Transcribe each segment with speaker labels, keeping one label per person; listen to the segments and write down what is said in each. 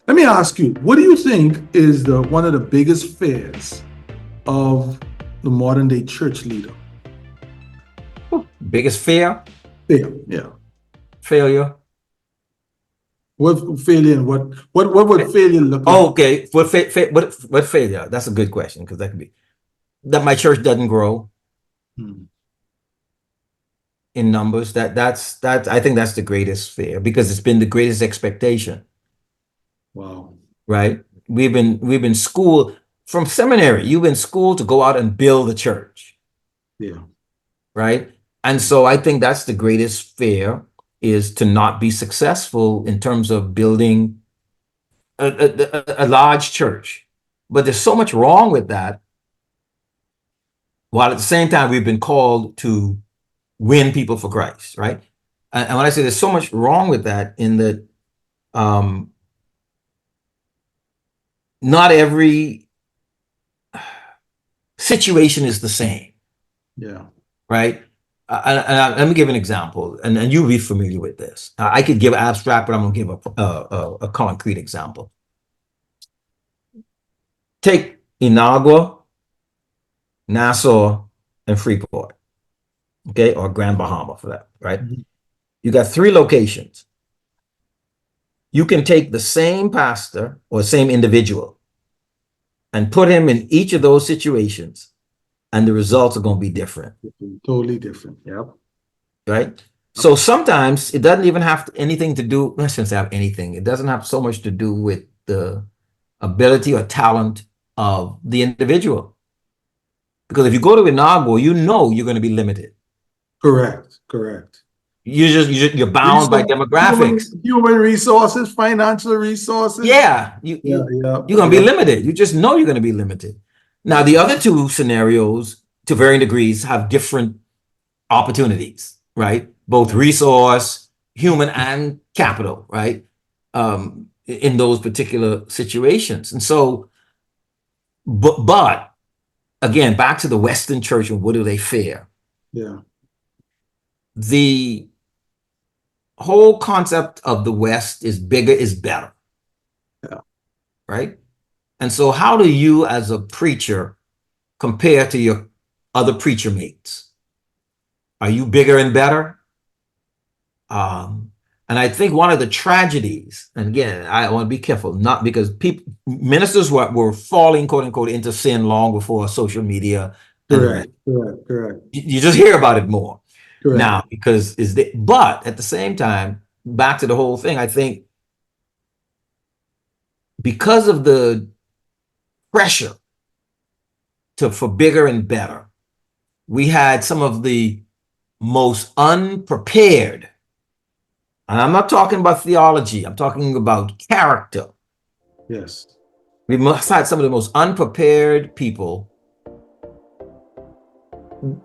Speaker 1: Let me ask you, what do you think is the one of the biggest fears of the modern day church leader?
Speaker 2: Biggest fear?
Speaker 1: Fail, yeah.
Speaker 2: Failure?
Speaker 1: What failure and what would failure look like?
Speaker 2: Oh, okay. What failure? That's a good question because that could be that my church doesn't grow
Speaker 1: Hmm.
Speaker 2: in numbers. That's I think that's the greatest fear because it's been the greatest expectation,
Speaker 1: Wow.
Speaker 2: right? We've been schooled from seminary. You've been schooled to go out and build a church,
Speaker 1: Yeah.
Speaker 2: right? And so I think that's the greatest fear is to not be successful in terms of building a large church. But there's so much wrong with that. While at the same time, we've been called to win people for Christ, right? And when I say there's so much wrong with that, in that um, not every situation is the same,
Speaker 1: Yeah.
Speaker 2: right? Let me give an example, and you'll be familiar with this. I could give abstract, but I'm going to give a concrete example. Take Inagua, Nassau, and Freeport, okay, or Grand Bahama for that, right?
Speaker 1: Mhm.
Speaker 2: You got three locations. You can take the same pastor or same individual and put him in each of those situations, and the results are going to be different,
Speaker 1: Totally different. Yep.
Speaker 2: right? So sometimes it doesn't even have anything to do, I shouldn't have anything. It doesn't have so much to do with the ability or talent of the individual. Because if you go to Inaugural, you know you're going to be limited.
Speaker 1: Correct. Correct.
Speaker 2: You're bound by
Speaker 1: Resource,
Speaker 2: demographics.
Speaker 1: human resources, financial resources.
Speaker 2: Yeah,
Speaker 1: Yeah. Yeah.
Speaker 2: you're going to be
Speaker 1: Yeah.
Speaker 2: limited. You just know you're going to be limited. Now, the other two scenarios, to varying degrees, have different opportunities, right? Both
Speaker 1: Yeah.
Speaker 2: resource, human, and capital, right? In those particular situations. And so, but again, back to the Western church and what do they fear?
Speaker 1: Yeah.
Speaker 2: The whole concept of the West is bigger is better,
Speaker 1: Yeah.
Speaker 2: right? And so, how do you, as a preacher, compare to your other preacher mates? Are you bigger and better? Um, and I think one of the tragedies, and again, I want to be careful, not because people, ministers were falling, quote unquote, into sin long before social media and the rest.
Speaker 1: Correct. Correct. Correct.
Speaker 2: You just hear about it more
Speaker 1: Correct.
Speaker 2: now because but at the same time, back to the whole thing, I think because of the pressure for bigger and better, we had some of the most unprepared, and I'm not talking about theology, I'm talking about character.
Speaker 1: Yes.
Speaker 2: We must have some of the most unprepared people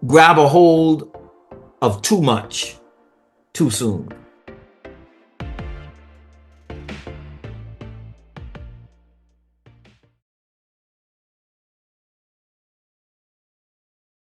Speaker 2: grab a hold of too much too soon.